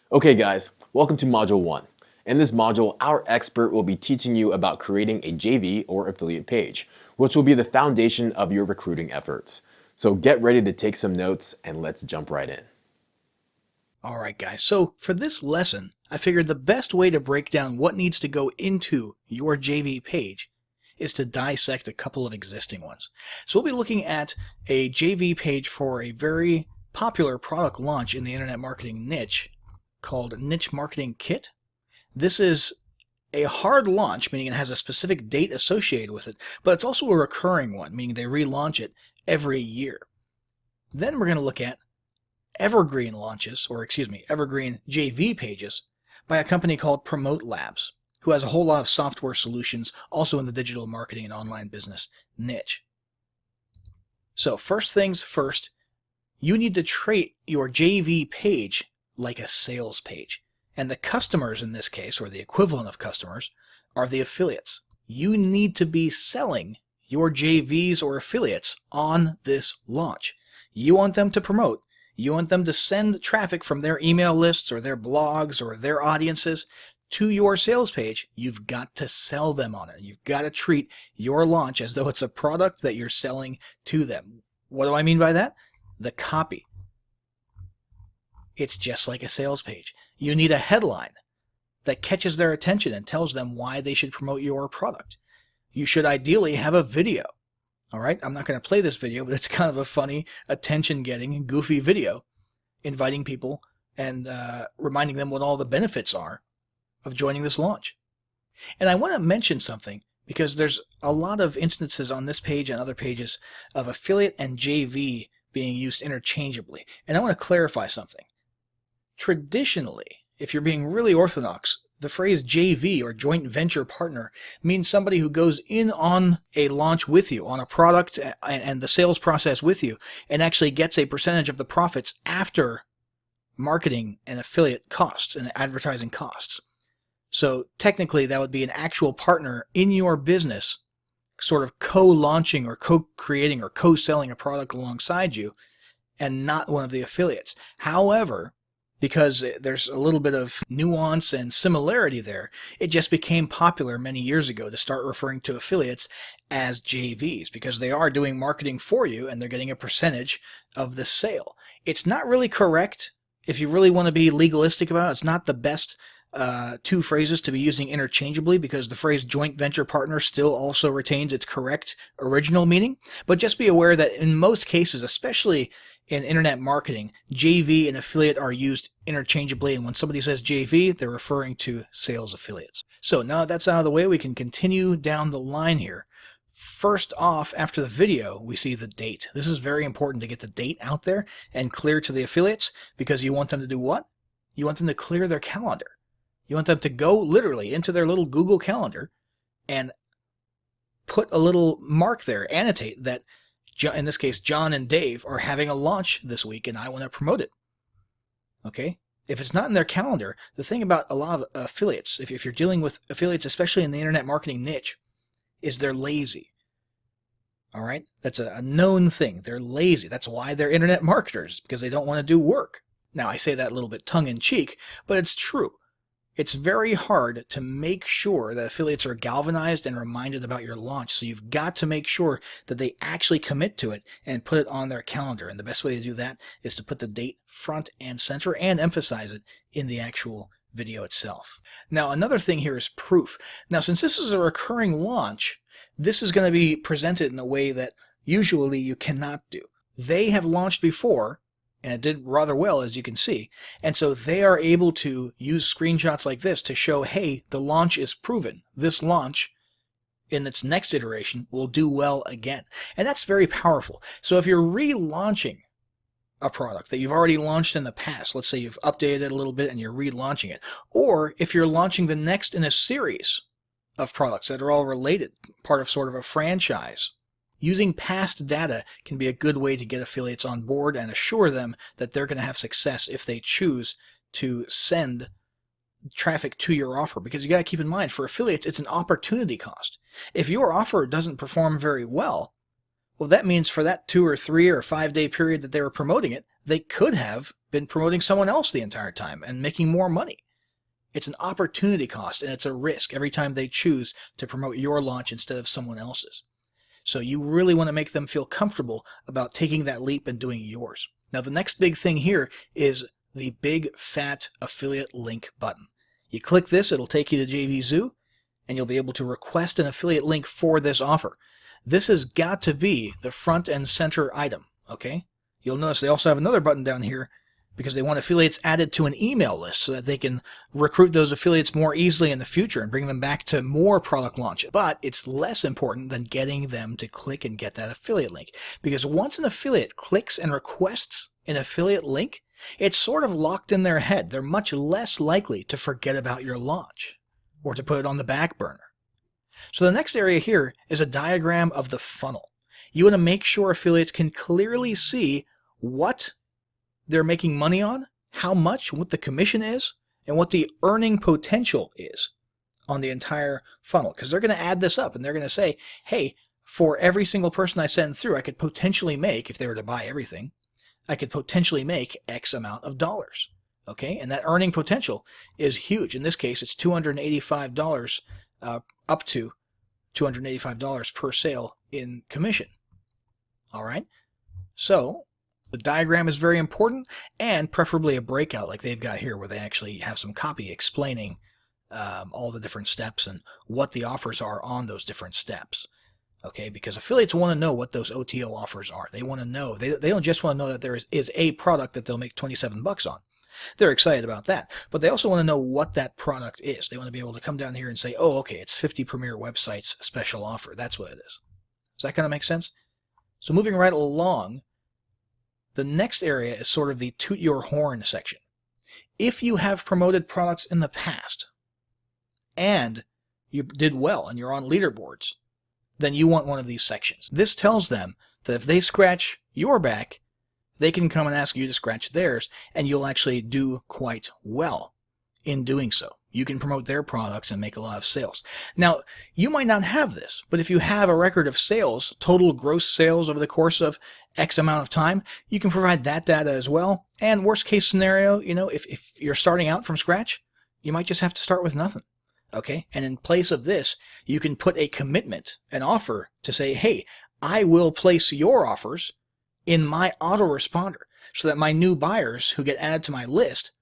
Okay guys, welcome to Module 1. In this module, our expert will be teaching you about creating a JV or affiliate page, which will be the foundation of your recruiting efforts. So get ready to take some notes and let's jump right in. All right, guys, so for this lesson, I figured the best way to break down what needs to go into your JV page is to dissect a couple of existing ones. So we'll be looking at a JV page for a very popular product launch in the internet marketing niche called Niche Marketing Kit. This is a hard launch, meaning it has a specific date associated with it, but it's also a recurring one, meaning they relaunch it every year. Then we're going to look at evergreen launches, evergreen JV pages by a company called Promote Labs, who has a whole lot of software solutions also in the digital marketing and online business niche. So first things first, you need to treat your JV page like a sales page. And the customers in this case, or the equivalent of customers, are the affiliates. You need to be selling your JVs or affiliates on this launch. You want them to promote. You want them to send traffic from their email lists or their blogs or their audiences to your sales page. You've got to sell them on it. You've got to treat your launch as though it's a product that you're selling to them. What do I mean by that? The copy. It's just like a sales page. You need a headline that catches their attention and tells them why they should promote your product. You should ideally have a video. All right, I'm not going to play this video, but it's kind of a funny, attention-getting, goofy video inviting people and reminding them what all the benefits are of joining this launch. And I want to mention something because there's a lot of instances on this page and other pages of affiliate and JV being used interchangeably. And I want to clarify something. Traditionally, if you're being really orthodox, the phrase JV or joint venture partner means somebody who goes in on a launch with you, on a product and the sales process with you, and actually gets a percentage of the profits after marketing and affiliate costs and advertising costs. So technically that would be an actual partner in your business, sort of co-launching or co-creating or co-selling a product alongside you, and not one of the affiliates. However, because there's a little bit of nuance and similarity there, it just became popular many years ago to start referring to affiliates as JVs because they are doing marketing for you and they're getting a percentage of the sale. It's not really correct. If you really want to be legalistic about it, it's not the best two phrases to be using interchangeably because the phrase joint venture partner still also retains its correct original meaning. But just be aware that in most cases, especially in internet marketing, JV and affiliate are used interchangeably, and when somebody says JV, they're referring to sales affiliates. So now that that's out of the way, we can continue down the line here. First off, after the video, we see the date. This is very important to get the date out there and clear to the affiliates because you want them to do what? You want them to clear their calendar. You want them to go literally into their little Google Calendar and put a little mark there, annotate that in this case, John and Dave are having a launch this week and I want to promote it. Okay? If it's not in their calendar, the thing about a lot of affiliates, if you're dealing with affiliates, especially in the internet marketing niche, is they're lazy. All right? That's a known thing. They're lazy. That's why they're internet marketers, because they don't want to do work. Now, I say that a little bit tongue-in-cheek, but it's true. It's very hard to make sure that affiliates are galvanized and reminded about your launch. So you've got to make sure that they actually commit to it and put it on their calendar. And the best way to do that is to put the date front and center and emphasize it in the actual video itself. Now, another thing here is proof. Now, since this is a recurring launch, this is going to be presented in a way that usually you cannot do. They have launched before, and it did rather well, as you can see. And so they are able to use screenshots like this to show, hey, the launch is proven. This launch in its next iteration will do well again. And that's very powerful. So if you're relaunching a product that you've already launched in the past, let's say you've updated it a little bit and you're relaunching it, or if you're launching the next in a series of products that are all related, part of sort of a franchise, using past data can be a good way to get affiliates on board and assure them that they're going to have success if they choose to send traffic to your offer. Because you got to keep in mind, for affiliates, it's an opportunity cost. If your offer doesn't perform very well, Well, that means for that 2 or 3 or 5 day period that they were promoting it, they could have been promoting someone else the entire time and making more money. It's an opportunity cost and it's a risk every time they choose to promote your launch instead of someone else's. So you really want to make them feel comfortable about taking that leap and doing yours. Now, the next big thing here is the big fat affiliate link button. You click this, it'll take you to JVZoo, and you'll be able to request an affiliate link for this offer. This has got to be the front and center item, okay? You'll notice they also have another button down here because they want affiliates added to an email list so that they can recruit those affiliates more easily in the future and bring them back to more product launches. But it's less important than getting them to click and get that affiliate link, because once an affiliate clicks and requests an affiliate link, it's sort of locked in their head. They're much less likely to forget about your launch or to put it on the back burner. So the next area here is a diagram of the funnel. You want to make sure affiliates can clearly see what they're making money on, how much, what the commission is, and what the earning potential is on the entire funnel. Because they're going to add this up and they're going to say, hey, for every single person I send through, I could potentially make, if they were to buy everything, I could potentially make X amount of dollars. Okay, and that earning potential is huge. In this case, it's $285 up to $285 per sale in commission. All right, so the diagram is very important, and preferably a breakout like they've got here where they actually have some copy explaining all the different steps and what the offers are on those different steps. Okay, because affiliates want to know what those OTO offers are. They want to know. They don't just want to know that there is a product that they'll make 27 bucks on. They're excited about that, but they also want to know what that product is. They want to be able to come down here and say, oh, okay, it's 50 Premier Websites special offer. That's what it is. Does that kind of make sense? So moving right along, the next area is sort of the toot your horn section. If you have promoted products in the past and you did well and you're on leaderboards, then you want one of these sections. This tells them that if they scratch your back, they can come and ask you to scratch theirs, and you'll actually do quite well in doing so. You can promote their products and make a lot of sales. Now, you might not have this, but if you have a record of sales, total gross sales over the course of X amount of time, you can provide that data as well. And worst case scenario, if you're starting out from scratch, you might just have to start with nothing. Okay? And in place of this, you can put a commitment, an offer to say, hey, I will place your offers in my autoresponder so that my new buyers who get added to my list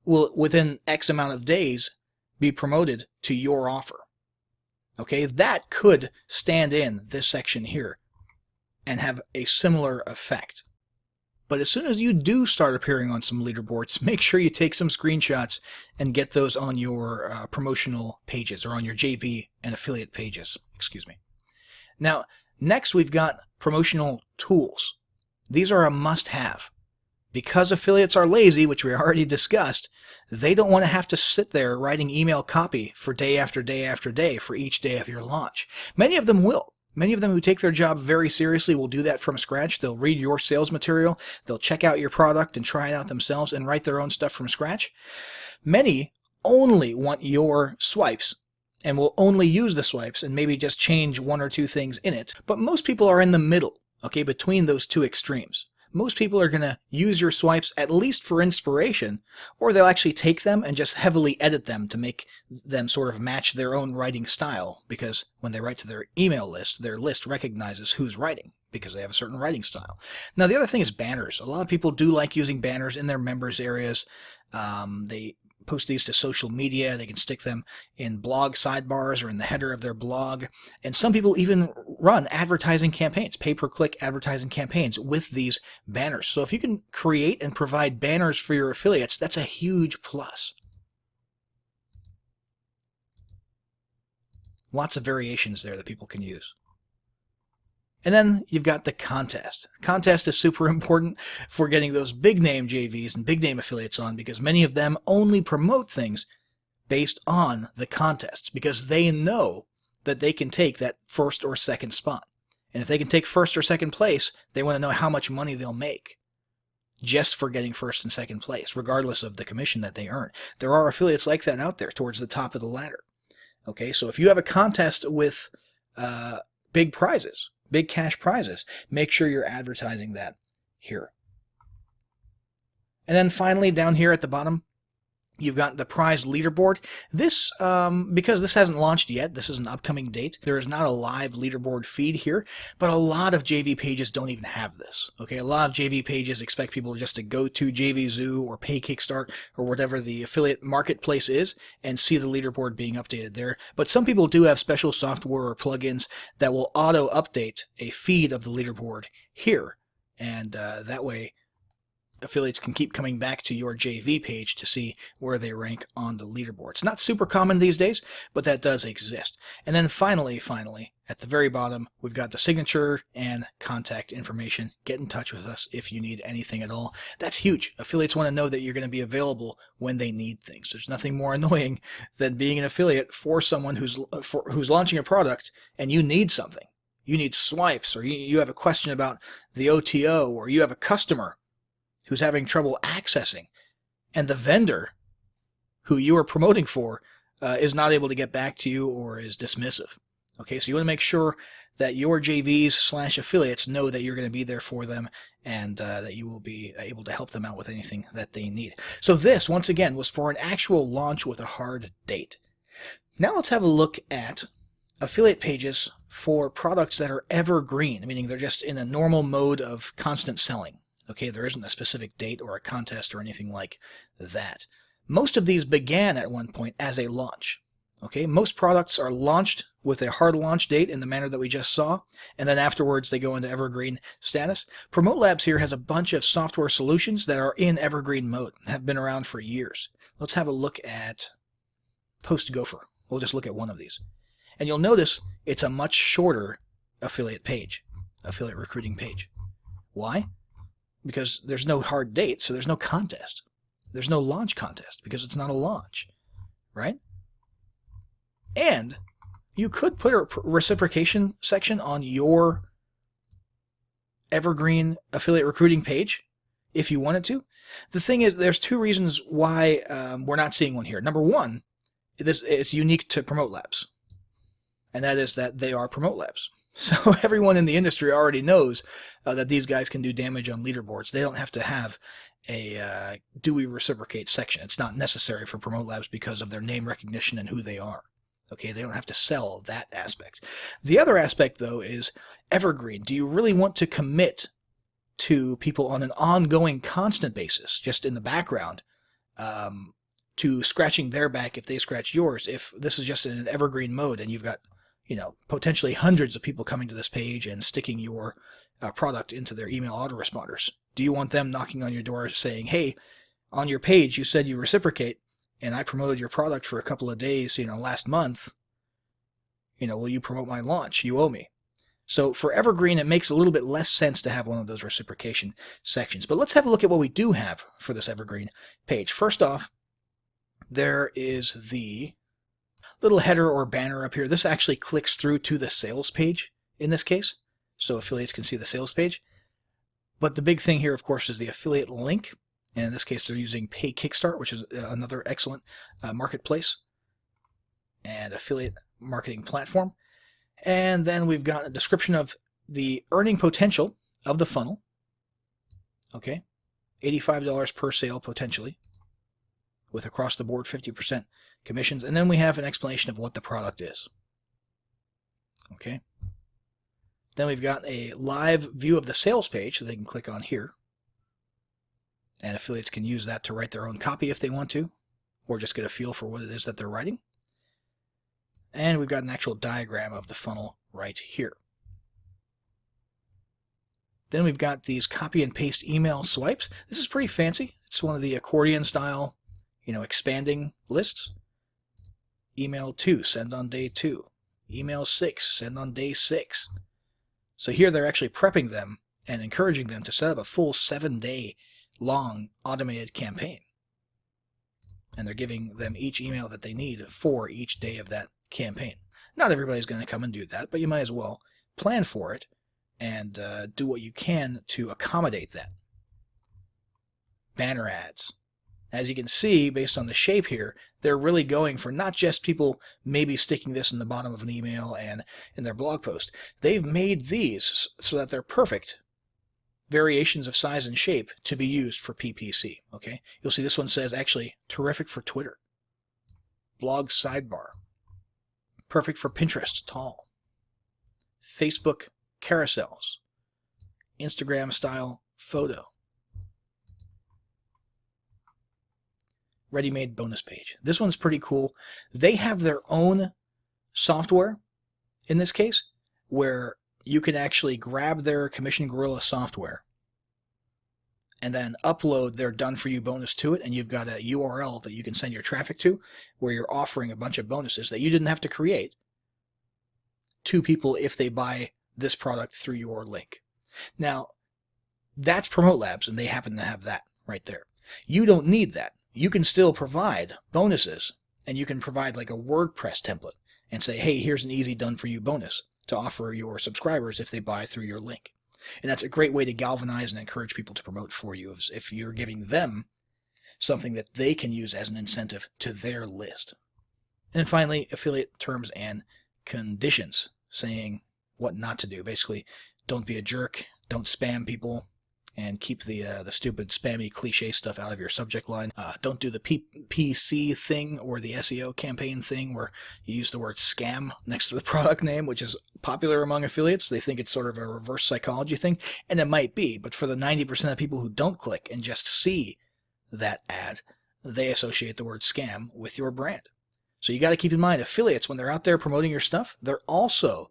will, within X amount of days, be promoted to your offer. Okay, that could stand in this section here and have a similar effect. But as soon as you do start appearing on some leaderboards, make sure you take some screenshots and get those on your promotional pages or on your JV and affiliate pages. Excuse me. Now, next we've got promotional tools. These are a must-have. Because affiliates are lazy, which we already discussed, they don't want to have to sit there writing email copy for day after day after day for each day of your launch. Many of them will. Many of them who take their job very seriously will do that from scratch. They'll read your sales material, they'll check out your product and try it out themselves and write their own stuff from scratch. Many only want your swipes and will only use the swipes and maybe just change one or two things in it. But most people are in the middle. Okay, between those two extremes. Most people are going to use your swipes at least for inspiration, or they'll actually take them and just heavily edit them to make them sort of match their own writing style, because when they write to their email list, their list recognizes who's writing because they have a certain writing style. Now, the other thing is banners. A lot of people do like using banners in their members areas. They post these to social media. They can stick them in blog sidebars or in the header of their blog. And some people even run advertising campaigns, pay-per-click advertising campaigns with these banners. So if you can create and provide banners for your affiliates, that's a huge plus. Lots of variations there that people can use. And then you've got the contest. The contest is super important for getting those big name JVs and big name affiliates on, because many of them only promote things based on the contests because they know that they can take that first or second spot. And if they can take first or second place, they want to know how much money they'll make just for getting first and second place, regardless of the commission that they earn. There are affiliates like that out there towards the top of the ladder. Okay, so if you have a contest with big prizes, big cash prizes. Make sure you're advertising that here. And then finally, down here at the bottom, you've got the prize leaderboard. This, because this hasn't launched yet, this is an upcoming date, there is not a live leaderboard feed here, but a lot of JV pages don't even have this. Okay, a lot of JV pages expect people just to go to JVZoo or Pay Kickstart or whatever the affiliate marketplace is and see the leaderboard being updated there. But some people do have special software or plugins that will auto-update a feed of the leaderboard here, and that way affiliates can keep coming back to your JV page to see where they rank on the leaderboard. It's not super common these days, but that does exist. And then finally, at the very bottom, we've got the signature and contact information. Get in touch with us if you need anything at all. That's huge. Affiliates want to know that you're going to be available when they need things. There's nothing more annoying than being an affiliate for someone who's launching a product and you need something. You need swipes, or you have a question about the OTO, or you have a customer who's having trouble accessing, and the vendor who you are promoting for is not able to get back to you or is dismissive. Okay, so you want to make sure that your JVs/affiliates know that you're going to be there for them, and that you will be able to help them out with anything that they need. So this, once again, was for an actual launch with a hard date. Now let's have a look at affiliate pages for products that are evergreen, meaning they're just in a normal mode of constant selling. Okay, there isn't a specific date or a contest or anything like that. Most of these began at one point as a launch. Okay, most products are launched with a hard launch date in the manner that we just saw, and then afterwards they go into evergreen status. Promote Labs here has a bunch of software solutions that are in evergreen mode, have been around for years. Let's have a look at PostGopher. We'll just look at one of these. And you'll notice it's a much shorter affiliate page, affiliate recruiting page. Why? Because there's no hard date, so there's no contest. There's no launch contest because it's not a launch, right? And you could put a reciprocation section on your evergreen affiliate recruiting page if you wanted to. The thing is, there's two reasons why we're not seeing one here. Number one, this is unique to Promote Labs, and that is that they are Promote Labs. So everyone in the industry already knows that these guys can do damage on leaderboards. They don't have to have a do we reciprocate section. It's not necessary for Promote Labs because of their name recognition and who they are. Okay, they don't have to sell that aspect. The other aspect, though, is evergreen. Do you really want to commit to people on an ongoing, constant basis, just in the background, to scratching their back if they scratch yours, if this is just in an evergreen mode and you've got, potentially hundreds of people coming to this page and sticking your product into their email autoresponders? Do you want them knocking on your door saying, hey, on your page you said you reciprocate, and I promoted your product for a couple of days, last month, will you promote my launch? You owe me. So for evergreen, it makes a little bit less sense to have one of those reciprocation sections. But let's have a look at what we do have for this evergreen page. First off, there is the little header or banner up here. This actually clicks through to the sales page in this case, so affiliates can see the sales page. But the big thing here, of course, is the affiliate link. And in this case, they're using Pay Kickstart, which is another excellent marketplace and affiliate marketing platform. And then we've got a description of the earning potential of the funnel. Okay, $85 per sale potentially, with across the board 50% commissions. And then we have an explanation of what the product is. Okay. Then we've got a live view of the sales page that they can click on here. And affiliates can use that to write their own copy if they want to, or just get a feel for what it is that they're writing. And we've got an actual diagram of the funnel right here. Then we've got these copy and paste email swipes. This is pretty fancy. It's one of the accordion style, expanding lists. Email 2, send on day 2. Email 6, send on day 6. So here they're actually prepping them and encouraging them to set up a full 7-day long automated campaign. And they're giving them each email that they need for each day of that campaign. Not everybody's going to come and do that, but you might as well plan for it and do what you can to accommodate that. Banner ads. As you can see, based on the shape here, they're really going for not just people maybe sticking this in the bottom of an email and in their blog post. They've made these so that they're perfect variations of size and shape to be used for PPC. Okay, you'll see this one says actually terrific for Twitter. Blog sidebar. Perfect for Pinterest, tall. Facebook carousels. Instagram style photo. Ready-made bonus page. This one's pretty cool. They have their own software in this case where you can actually grab their Commission Gorilla software and then upload their done-for-you bonus to it, and you've got a URL that you can send your traffic to where you're offering a bunch of bonuses that you didn't have to create to people if they buy this product through your link. Now, that's Promote Labs, and they happen to have that right there. You don't need that. You can still provide bonuses, and you can provide like a WordPress template and say, hey, here's an easy done-for-you bonus to offer your subscribers if they buy through your link. And that's a great way to galvanize and encourage people to promote for you if you're giving them something that they can use as an incentive to their list. And then finally, affiliate terms and conditions, saying what not to do. Basically, don't be a jerk, don't spam people, and keep the stupid spammy cliche stuff out of your subject line. Don't do the PPC thing or the SEO campaign thing where you use the word scam next to the product name, which is popular among affiliates. They think it's sort of a reverse psychology thing, and it might be, but for the 90% of people who don't click and just see that ad, they associate the word scam with your brand. So you got to keep in mind, affiliates, when they're out there promoting your stuff, they're also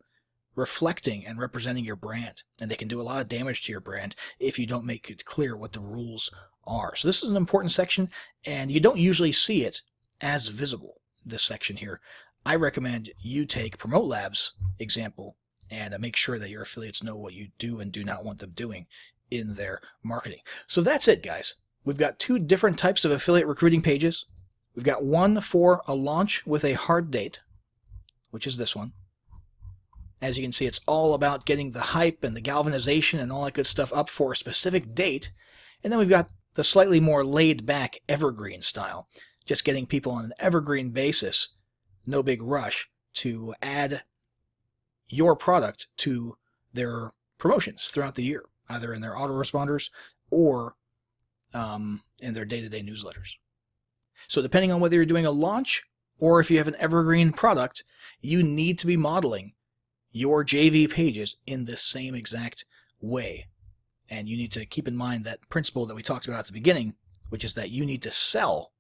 reflecting and representing your brand, and they can do a lot of damage to your brand if you don't make it clear what the rules are. So this is an important section, and you don't usually see it as visible, this section here. I recommend you take Promote Labs example and make sure that your affiliates know what you do and do not want them doing in their marketing. So that's it, guys. We've got two different types of affiliate recruiting pages. We've got one for a launch with a hard date, which is this one. As you can see, it's all about getting the hype and the galvanization and all that good stuff up for a specific date. And then we've got the slightly more laid-back evergreen style, just getting people on an evergreen basis, no big rush, to add your product to their promotions throughout the year, either in their autoresponders or in their day-to-day newsletters. So depending on whether you're doing a launch or if you have an evergreen product, you need to be modeling your JV pages in this same exact way. And you need to keep in mind that principle that we talked about at the beginning, which is that you need to sell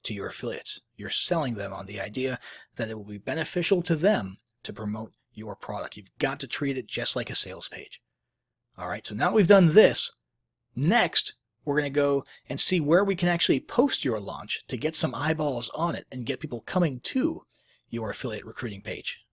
to your affiliates. You're selling them on the idea that it will be beneficial to them to promote your product. You've got to treat it just like a sales page. All right, so now we've done this. Next, we're going to go and see where we can actually post your launch to get some eyeballs on it and get people coming to your affiliate recruiting page.